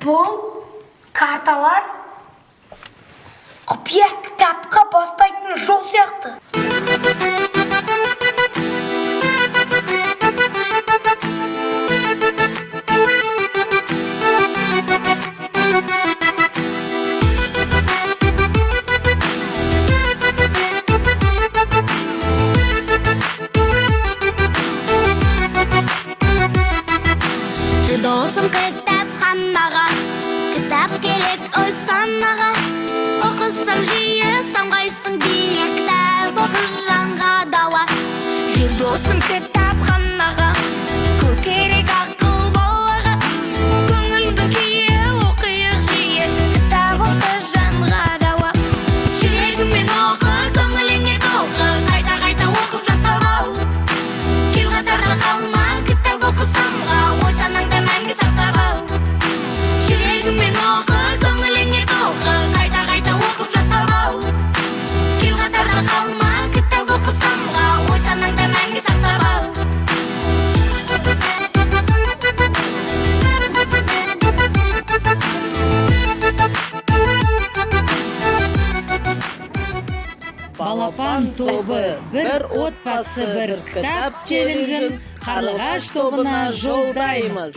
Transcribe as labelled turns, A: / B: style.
A: Бұл карталар құпия кітапқа бастайтын жол сияқты.
B: Досым кітапханаға, кітап керек ой санаға. Оқысаң жиі самғайсың биік, кітап оқы жанға дауа. Жүр досым кітапханаға, көп керек ақыл балаға. Көңілдің күйі оқиық жиі, кітап оқы жанға дауа. Жүрегіңмен оқы, көңіліңе толқы, қайта оқып жаттап ал. Кел қатарда қалма, кітап оқы самға, ой санаңда мәңгі сақтап ал. Жүрегіңмен оқы, көңіліңе толқы, қайта оқып жаттап ал. Кел қатарда қалма, кітап оқы самға, ой санаңда мәңгі сақтап ал.
C: Балапан тобы, бір отбасы, бір кітап челленджін Қарлығаш тобына жолдаймыз.